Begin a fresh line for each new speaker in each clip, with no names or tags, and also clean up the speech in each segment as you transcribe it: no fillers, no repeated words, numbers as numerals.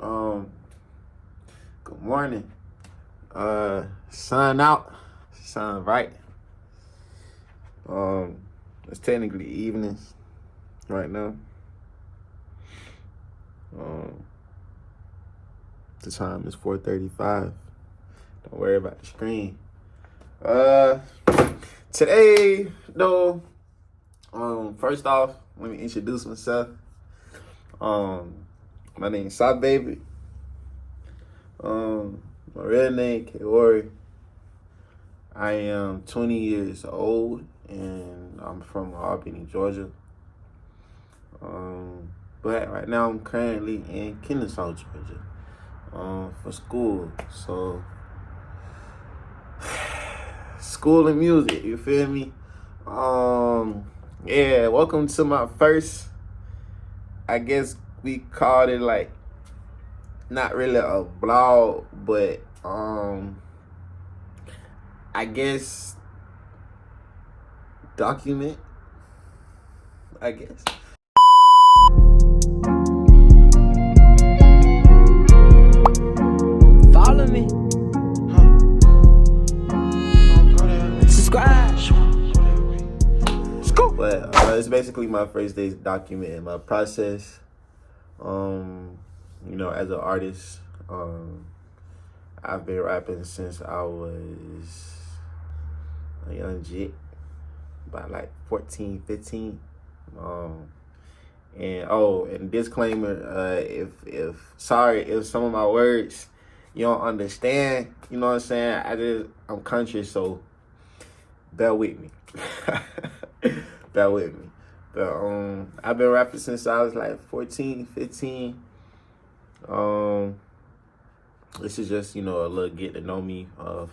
Um, Good morning. Sun out, sun right. It's technically evenings right now. Um, the time is 4:35. Don't worry about the screen. Uh, Today though. First off, let me introduce myself. Um, my name is Babii. My real name Kaori. I am 20 years old and I'm from Albany, Georgia. But right now I'm currently in Kennesaw, Georgia, for school. So school and music, you feel me? Yeah, welcome to my first, I guess we called it like not really a blog, but I guess document, I guess.
Follow me. Subscribe.
But it's basically my first day's documenting my process. As an artist, I've been rapping since I was a young jit, about like 14, 15. And disclaimer, if sorry if some of my words you don't understand, you know what I'm saying? I'm country, so bear with me. Bear with me. But I've been rapping since I was like 14, 15. This is just, a little get to know me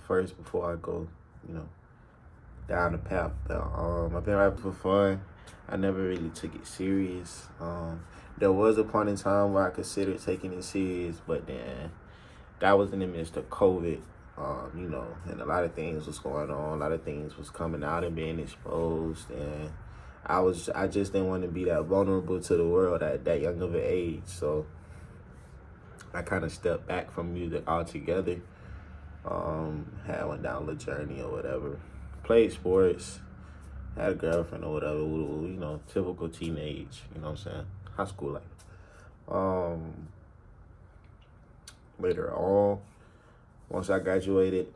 first before I go, down the path. But I've been rapping for fun. I never really took it serious. There was a point in time where I considered taking it serious, but then that was in the midst of COVID. And a lot of things was going on. A lot of things was coming out and being exposed, and I just didn't want to be that vulnerable to the world at that young of an age. So I kind of stepped back from music altogether. Had went down a journey or whatever. Played sports. Had a girlfriend or whatever. Typical teenage. You know what I'm saying? High school life. Later on, once I graduated,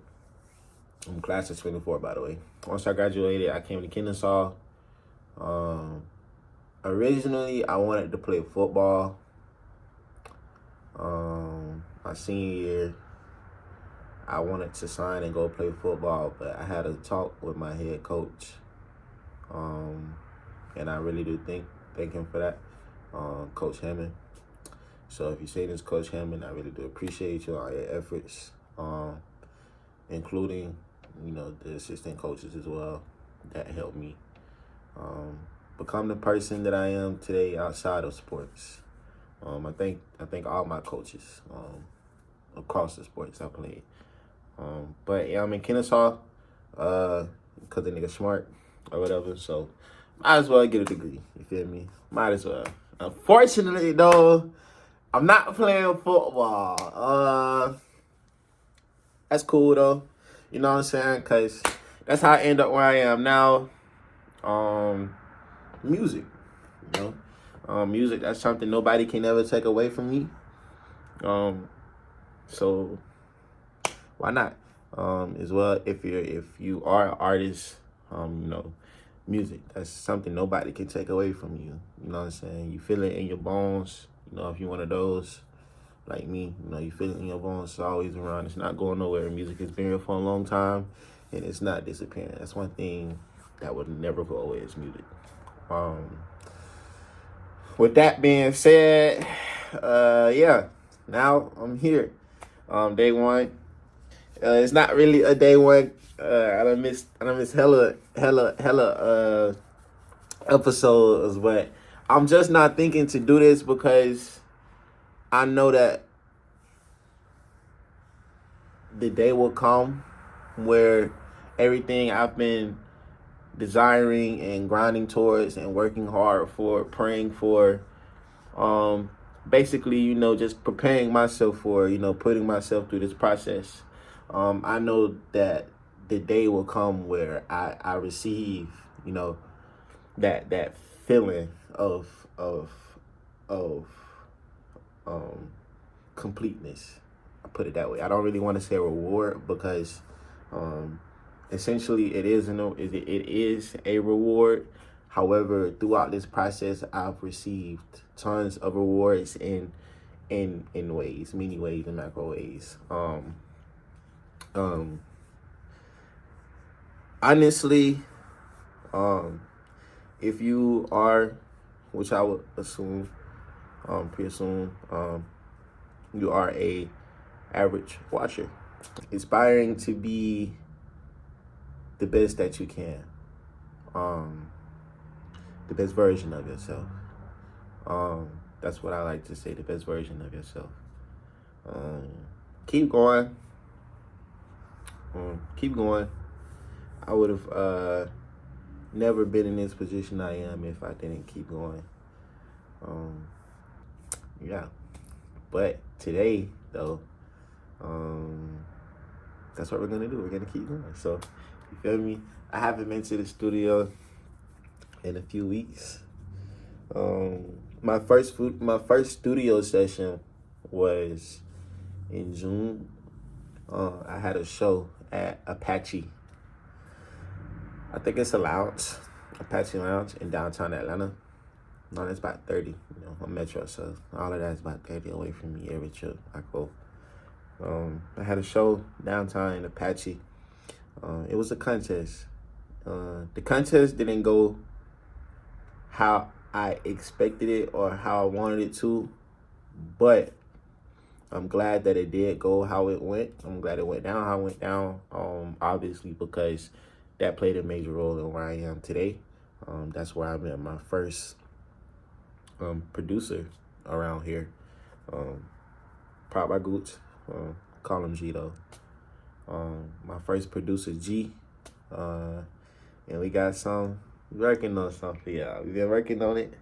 I'm class of 24, by the way. Once I graduated, I came to Kennesaw. Originally, I wanted to play football. My senior year, I wanted to sign and go play football, but I had a talk with my head coach. And I really do thank him for that, Coach Hammond. So if you say this, Coach Hammond, I really do appreciate you all your efforts, including, the assistant coaches as well that helped me become the person that I am today outside of sports. I thank all my coaches across the sports I played. But yeah, I'm in Kennesaw because the nigga smart or whatever. So might as well get a degree. You feel me? Might as well. Unfortunately, though, I'm not playing football. That's cool though. You know what I'm saying? Cause that's how I end up where I am now. Music. Music. That's something nobody can ever take away from me. So why not? As well, if you are an artist, music. That's something nobody can take away from you. You know what I'm saying? You feel it in your bones. If you're one of those like me, you feel it in your bones. It's always around. It's not going nowhere. Music has been here for a long time, and it's not disappearing. That's one thing that would never go away is music. With that being said, yeah, now I'm here. Day one. It's not really a day one. I done miss hella episodes, but I'm just not thinking to do this because I know that the day will come where everything I've been desiring and grinding towards and working hard for, praying for, basically, just preparing myself for, putting myself through this process. I know that the day will come where I receive, that feeling of um completeness. I put it that way. I don't really want to say reward because um essentially it is a reward. However, throughout this process, I've received tons of rewards in ways, many ways, and macro ways. Um, honestly, um, if you are, which I would assume, pre-assume, you are a average watcher, aspiring to be the best that you can, um, the best version of yourself. That's what I like to say, the best version of yourself. Um, keep going. Keep going. I would have never been in this position I am if I didn't keep going. Yeah. But today, though, that's what we're gonna do. We're gonna keep going. So, you feel me? I haven't been to the studio in a few weeks. My first studio session was in June. I had a show at Apache. I think it's a lounge, Apache Lounge in downtown Atlanta. No, that's about 30, a metro, so all of that's about 30 away from me every trip I go. I had a show downtown in Apache. It was a contest. The contest didn't go how I expected it or how I wanted it to, but I'm glad that it did go how it went. I'm glad it went down how it went down, obviously, because that played a major role in where I am today. That's where I met my first producer around here. Proud by Gooch. Call him G, though. My first producer, G. And we got working on something, y'all. We've been working on it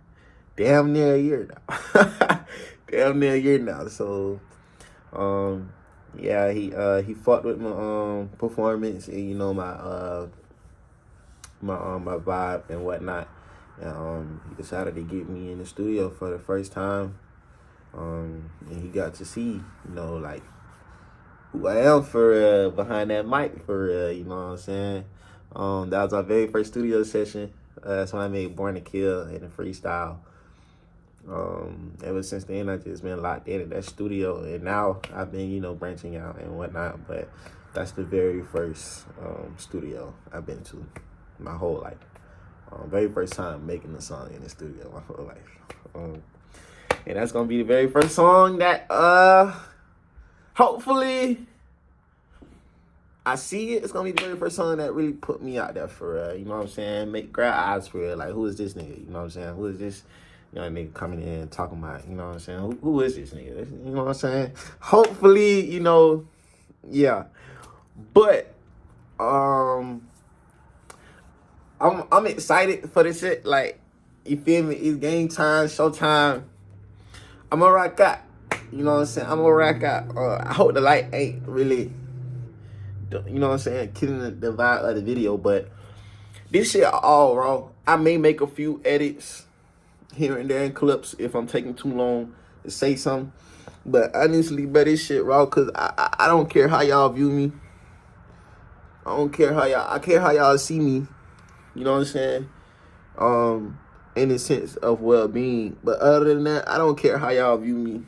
damn near a year now. Damn near a year now. So, yeah, he fought with my performance and my vibe and whatnot. And he decided to get me in the studio for the first time. And he got to see, like who I am for behind that mic for you know what I'm saying. That was my very first studio session. That's when I made Born to Kill and the freestyle. Ever since then, I just been locked in at that studio, and now I've been, branching out and whatnot. But that's the very first studio I've been to my whole life. Very first time making a song in the studio my whole life. And that's gonna be the very first song that hopefully I see it. It's gonna be the very first song that really put me out there for real. You know what I'm saying? Grab eyes for real. Like, who is this nigga? You know what I'm saying? Who is this nigga coming in and talking about, you know what I'm saying? Who is this nigga? You know what I'm saying? Hopefully, yeah. But I'm excited for this shit. Like, you feel me? It's game time, showtime. I'm gonna rock out. You know what I'm saying? I'm gonna rock out. I hope the light ain't really, you know what I'm saying, killing the vibe of the video. But this shit all raw. I may make a few edits here and there in clips if I'm taking too long to say something. But honestly, this shit raw, because I don't care how y'all view me. I care how y'all see me. You know what I'm saying? In the sense of well-being. But other than that, I don't care how y'all view me.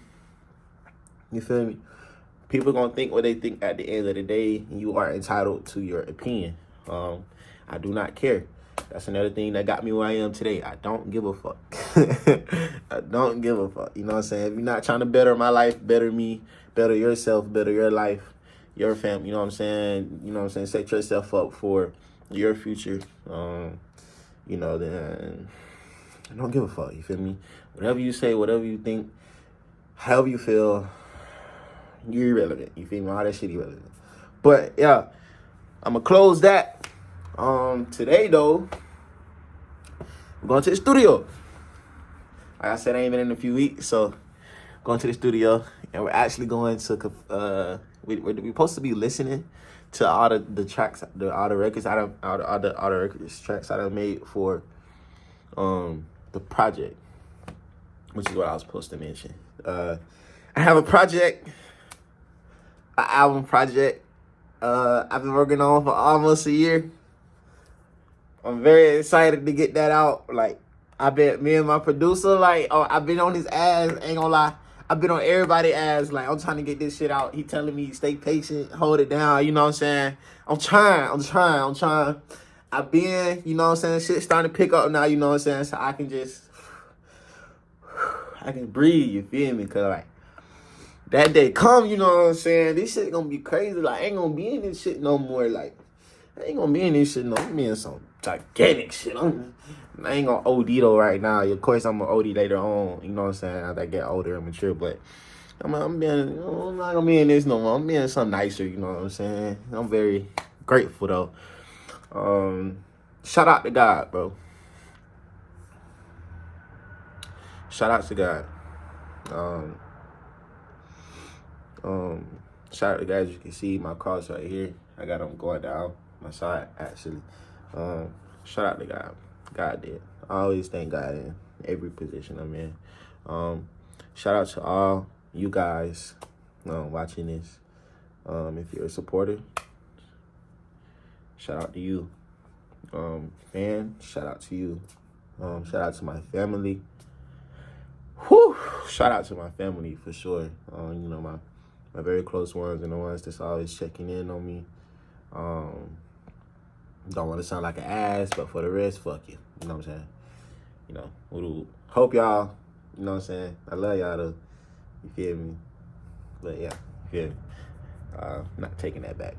You feel me? People gonna think what they think at the end of the day. You are entitled to your opinion. I do not care. That's another thing that got me where I am today. I don't give a fuck. I don't give a fuck. You know what I'm saying? If you're not trying to better my life, better me, better yourself, better your life, your family, you know what I'm saying? You know what I'm saying? Set yourself up for your future. Then I don't give a fuck. You feel me? Whatever you say, whatever you think, however you feel, you're irrelevant. You feel me? All that shit irrelevant. But yeah, I'm gonna close that. Today though, I'm going to the studio. Like I said, I ain't been in a few weeks, so going to the studio, and we're actually going to we're supposed to be listening to all the tracks, all the records all the records tracks I done made for the project, which is what I was supposed to mention. I have a project, an album project. I've been working on for almost a year. I'm very excited to get that out. Like, me and my producer, like, oh, I've been on his ass, ain't gonna lie. I've been on everybody's ass, like, I'm trying to get this shit out. He telling me, stay patient, hold it down, you know what I'm saying? I'm trying. I've been, you know what I'm saying, shit starting to pick up now, you know what I'm saying? So I can breathe, you feel me? Because, like, that day come, you know what I'm saying? This shit gonna be crazy. Like, I ain't gonna be in this shit no more. Like, I ain't gonna be in this shit no more. I'm in some gigantic shit. I ain't gonna OD though right now. Of course, I'm gonna OD later on. You know what I'm saying? As I get older and mature, but I'm not gonna be in this no more. I'm being something nicer. You know what I'm saying? I'm very grateful though. Shout out to God, bro. Shout out to God. Shout out to guys. You can see my cross right here. I got them going down my side actually. Shout out to God. God did. I always thank God in every position I'm in. Shout out to all you guys watching this. If you're a supporter, shout out to you. Fan, shout out to you. Shout out to my family. Whew! Shout out to my family for sure. You know, my very close ones and the ones that's always checking in on me. Don't want to sound like an ass, but for the rest, fuck you. You know what I'm saying? You know, hope y'all, you know what I'm saying? I love y'all though. You feel me? But yeah, you feel me? Not taking that back.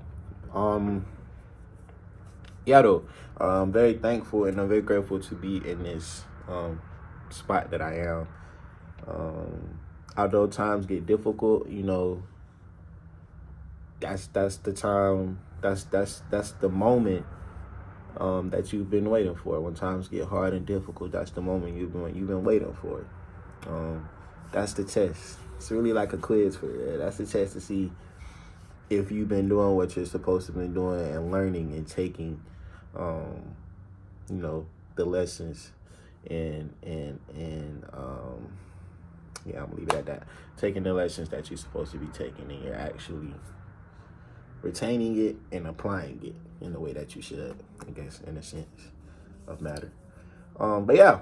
Yeah though, I'm very thankful and I'm very grateful to be in this spot that I am. Although times get difficult, you know, that's the time, that's the moment that you've been waiting for. When times get hard and difficult, that's the moment you've been waiting for. That's the test. It's really like a quiz for you. That's the test to see if you've been doing what you're supposed to be doing and learning and taking, you know, the lessons and yeah, I'm gonna leave it at that. Taking the lessons that you're supposed to be taking and you're actually retaining it and applying it in the way that you should, I guess, in a sense of matter. But yeah,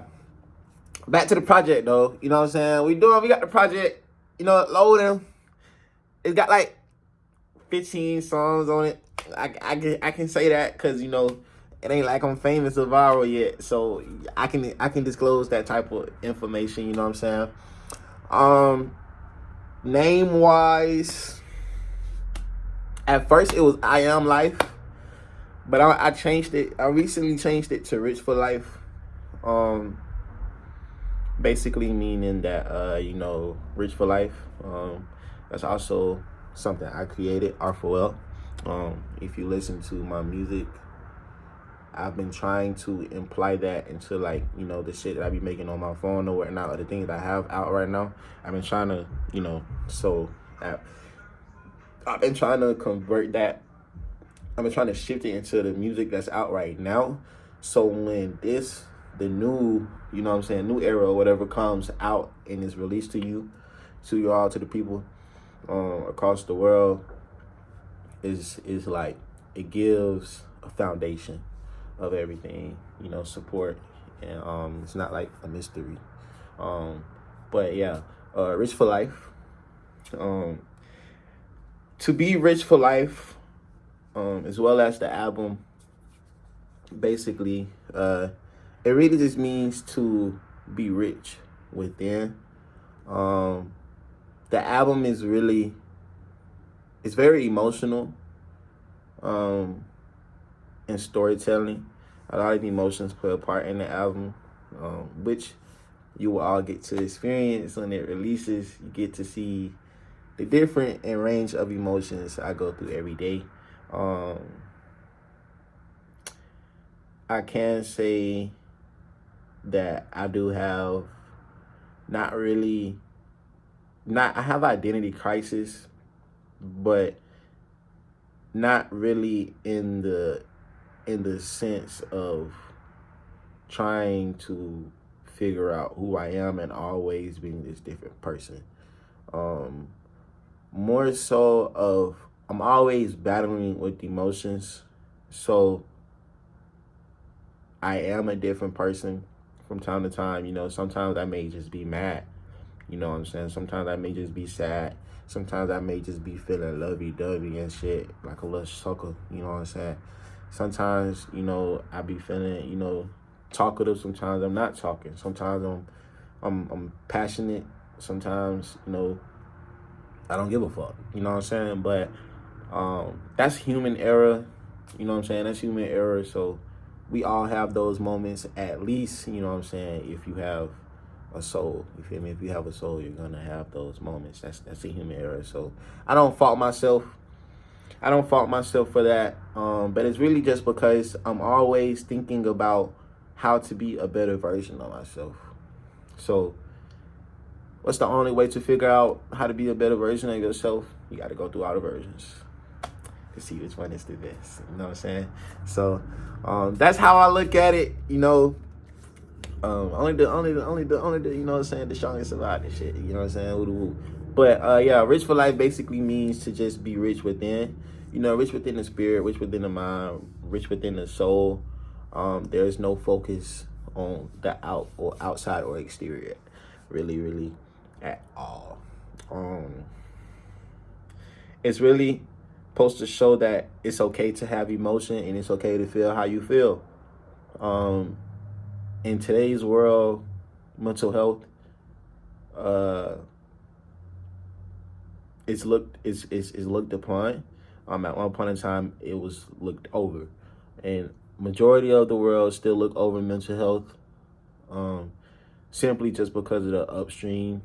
back to the project though. You know what I'm saying? We got the project, you know, loading. It's got like 15 songs on it. I can say that because, you know, it ain't like I'm famous or viral yet, so I can disclose that type of information. You know what I'm saying? Name wise, at first it was I Am Life, but I changed it. I recently changed it to Rich for Life. Basically meaning that you know, Rich for Life. That's also something I created, R4L. If you listen to my music, I've been trying to imply that into, like, you know, the shit that I be making on my phone or whatnot, or the things I have out right now. I've been trying to, you know, I've been trying to convert that. I've been trying to shift it into the music that's out right now. So when the new, you know what I'm saying, new era or whatever comes out and is released to you all, to the people across the world, is like, it gives a foundation of everything, you know, support, and it's not like a mystery. But yeah, Rich for Life. To be rich for life, as well as the album, basically, it really just means to be rich within. The album is really, it's very emotional, and storytelling. A lot of emotions play a part in the album, which you will all get to experience when it releases. You get to see the different and range of emotions I go through every day. I can say that I do have not really not, I have identity crisis, but not really in the sense of trying to figure out who I am and always being this different person. Um, More so of I'm always battling with emotions. So I am a different person from time to time. Sometimes I may just be mad. You know what I'm saying? Sometimes I may just be sad. Sometimes I may just be feeling lovey-dovey and shit, like a little sucker. You know what I'm saying? Sometimes, I be feeling, talkative. Sometimes I'm not talking. Sometimes I'm passionate. Sometimes, I don't give a fuck. You know what I'm saying? But that's human error. You know what I'm saying? That's human error. So we all have those moments at least, you know what I'm saying, if you have a soul. You feel me? If you have a soul, you're gonna have those moments. That's a human error. So I don't fault myself. I don't fault myself for that. But it's really just because I'm always thinking about how to be a better version of myself. So what's the only way to figure out how to be a better version of yourself? You got to go through all the versions to see which one is the best. You know what I'm saying? So that's how I look at it. Only the you know what I'm saying, the strongest survive this shit. You know what I'm saying? Woo. But yeah, rich for life basically means to just be rich within. Rich within the spirit, rich within the mind, rich within the soul. There's no focus on the outside or exterior, really at all. It's really supposed to show that it's okay to have emotion and it's okay to feel how you feel. In today's world, mental health is looked upon. At one point in time, it was looked over, and majority of the world still look over mental health, simply just because of the upstream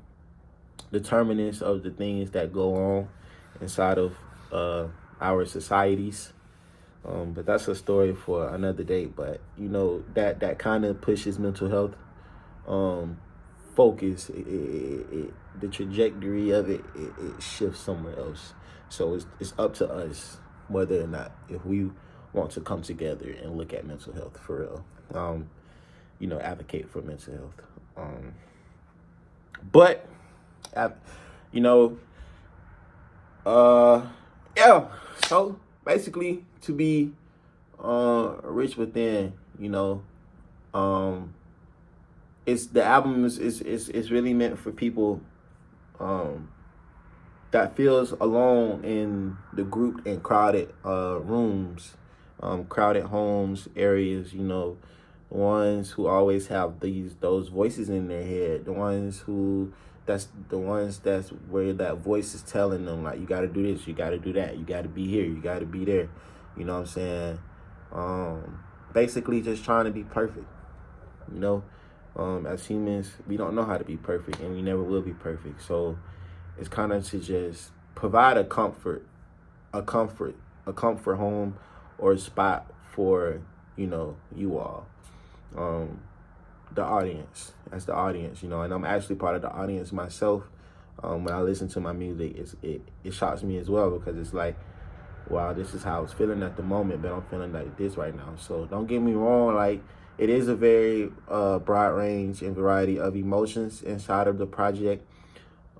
determinants of the things that go on inside of our societies. But that's a story for another day. But that kind of pushes mental health focus. The trajectory of it shifts somewhere else. So it's up to us whether or not if we want to come together and look at mental health for real. Advocate for mental health. But you know, yeah. So basically, to be rich within, it's the album is really meant for people that feels alone in the grouped and crowded rooms, crowded homes, areas. The ones who always have those voices in their head. That's where that voice is telling them, like, you got to do this, you got to do that, you got to be here, you got to be there. You know what I'm saying? Basically, just trying to be perfect. As humans, we don't know how to be perfect, and we never will be perfect. So it's kind of to just provide a comfort home or a spot for you all, the audience. That's the audience, and I'm actually part of the audience myself. When I listen to my music, it shocks me as well, because it's like, wow, this is how I was feeling at the moment, but I'm feeling like this right now. So don't get me wrong, like, it is a very broad range and variety of emotions inside of the project.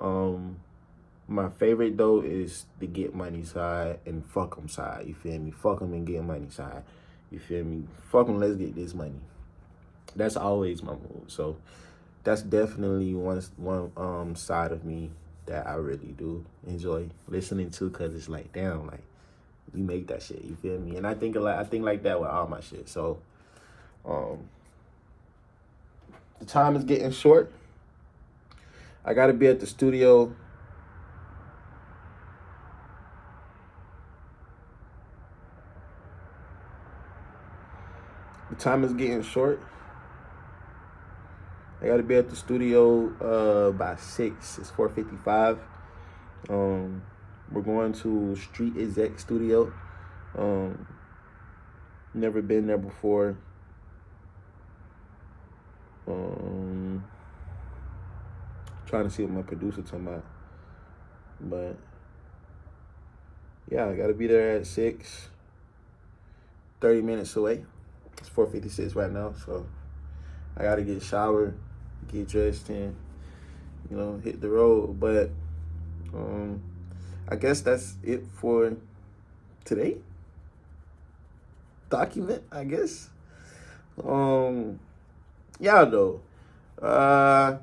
My favorite, though, is the get money side and fuck them side. You feel me? Fuck them and get money side. You feel me? Fuck them, let's get this money. That's always my mood. So that's definitely one side of me that I really do enjoy listening to, because it's like, damn, like, you make that shit. You feel me? And I think like that with all my shit. So the time is getting short. I gotta be at the studio. The time is getting short. I gotta be at the studio by 6. It's 4:55. We're going to Street Exec Studio. Never been there before. Trying to see what my producer talking about. But yeah, I gotta be there at 6. 30 minutes away. It's 4:56 right now, so I gotta get showered, get dressed, and hit the road. But I guess that's it for today. Document, I guess. Yeah, though. I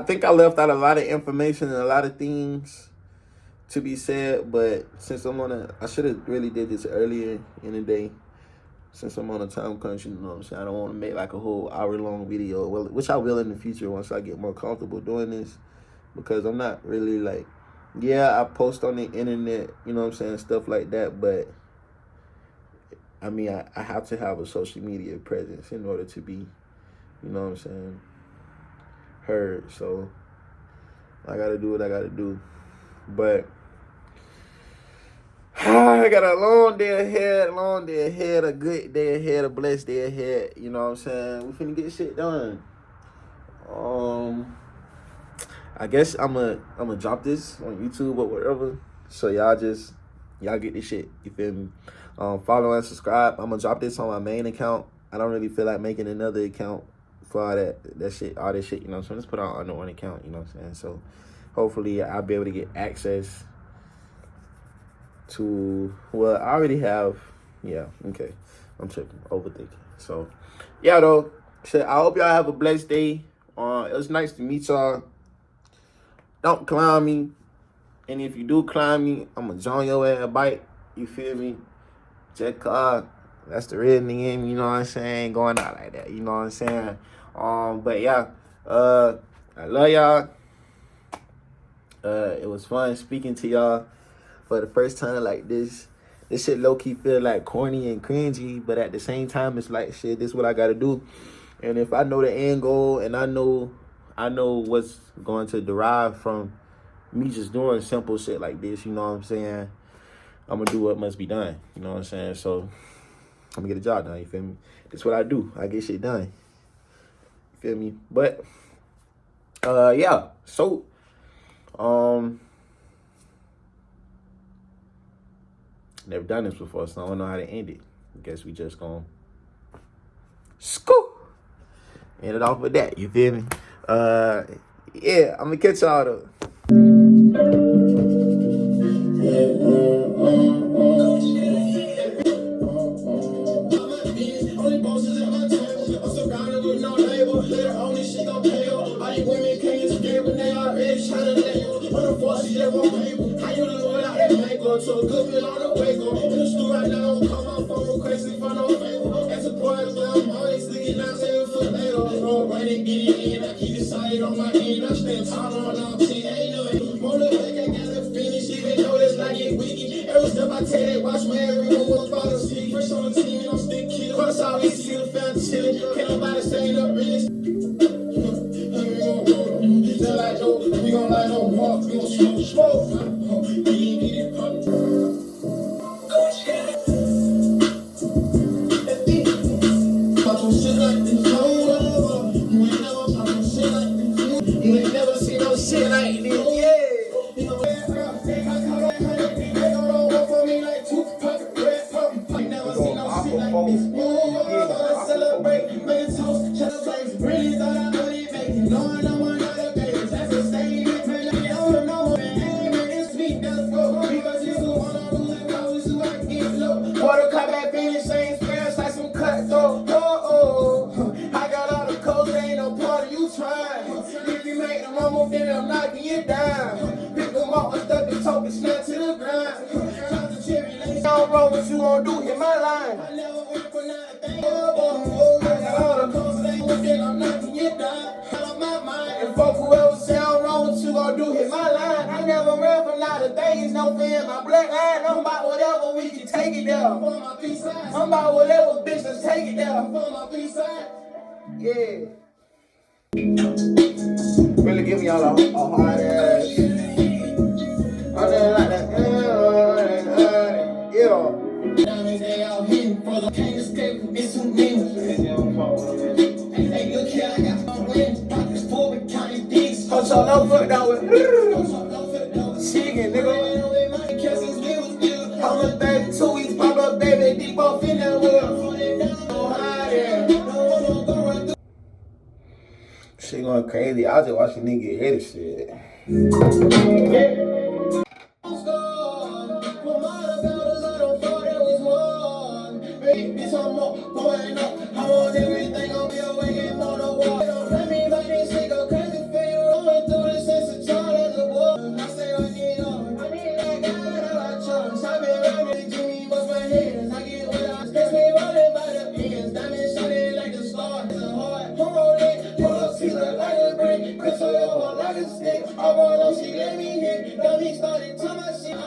think I left out a lot of information and a lot of things to be said, but since I should have really did this earlier in the day. Since I'm on a time crunch, you know what I'm saying? I don't want to make like a whole hour-long video, which I will in the future once I get more comfortable doing this, because I'm not really like, I post on the internet, you know what I'm saying, stuff like that, but I mean, I have to have a social media presence in order to be, you know what I'm saying, heard. So I got to do what I got to do. But I got a long day ahead, a good day ahead, a blessed day ahead. You know what I'm saying? We finna get shit done. I guess I'm gonna drop this on YouTube or whatever. So y'all get this shit. You feel me? Follow and subscribe. I'm gonna drop this on my main account. I don't really feel like making another account for all that shit, all this shit. You know what I'm saying? Let's put it on one account. You know what I'm saying? So hopefully I'll be able to get access to, well, I already have, okay. I'm tripping, overthinking. So, though, shit, I hope y'all have a blessed day. It was nice to meet y'all. Don't clown me. And if you do clown me, I'm going to join your ass a bite. You feel me? Just that's the real name, you know what I'm saying? Going out like that, you know what I'm saying? But yeah, I love y'all. It was fun speaking to y'all for the first time like this. This shit low-key feel like corny and cringy, but at the same time, it's like, shit, this is what I gotta do. And if I know the end goal and I know what's going to derive from me just doing simple shit like this, you know what I'm saying? I'm gonna do what must be done, you know what I'm saying? So I'm gonna get a job done, you feel me? That's what I do. I get shit done. You feel me? But so never done this before, so I don't know how to end it. I guess we just gonna scoop. End it off with that, you feel me? I'm gonna catch y'all though. So good feel on the way, go in the store right now, call my phone requesting for no favor. As a boy, I'm always looking out, saying for later. Roll right and get it in, I keep it solid on my end. I spend time on all shit, ain't no motivate, I gotta finish, even though that's not get wicked. Every step I take, they watch me, everyone was about to see. First on the team, I'm still killing. Cross all these see the fan chilling. Can't nobody say no really. We gon' light up, walk, we gon' smoke. You ain't never seen no shit like this, Water come back, finish, same experience like some cutthroat. I got all the codes, ain't no part of you trying. If you make them wrong, then I'm knocking you down. Pick them up and stuck the talk and snap to the ground. I don't know what you gon' do, hit my line. I never went for nothing. I got all the codes, then I'm knocking you down. Out of my mind. And fuck whoever say I don't know what you gon' do, hit my line. I never ran from lot of things, no fear in my black line. I'm about whatever, we can take it there. I'm about whatever, bitch, let's take it there. Yeah. Really give me all a hard ass. I'm there like that. Yeah. Diamonds, they out hitting for the can't escape. It's too mean. Hey, look here, I got my win. Pockets full with counting things. Hold y'all, no fuck that way. crazy. I was just watching nigga get ready shit.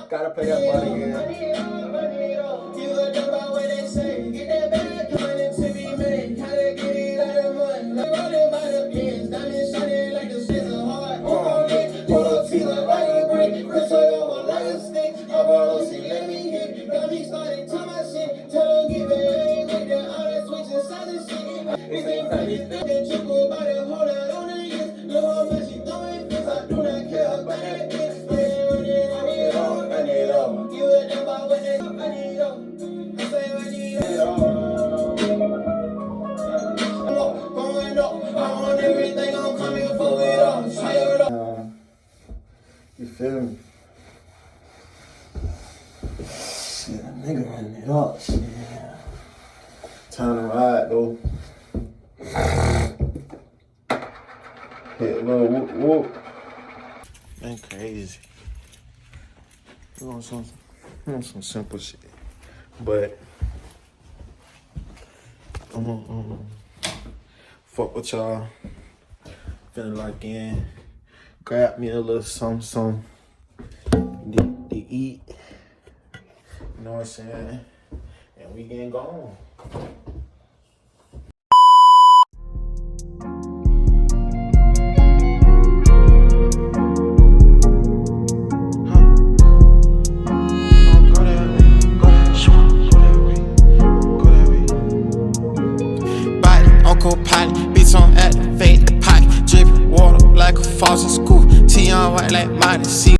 Gotta pay that money again. You feel me? Shit, a nigga running it up. Shit. Time to ride though. Hit a little whoop whoop. Man, crazy. We want some simple shit. But I'm gonna fuck with y'all. Finna lock in. Grab me a little something to eat. You know what I'm saying? And we getting gone.
Pilot, bitch on activate the pocket, dripping water like a faucet. School, T on white like mine.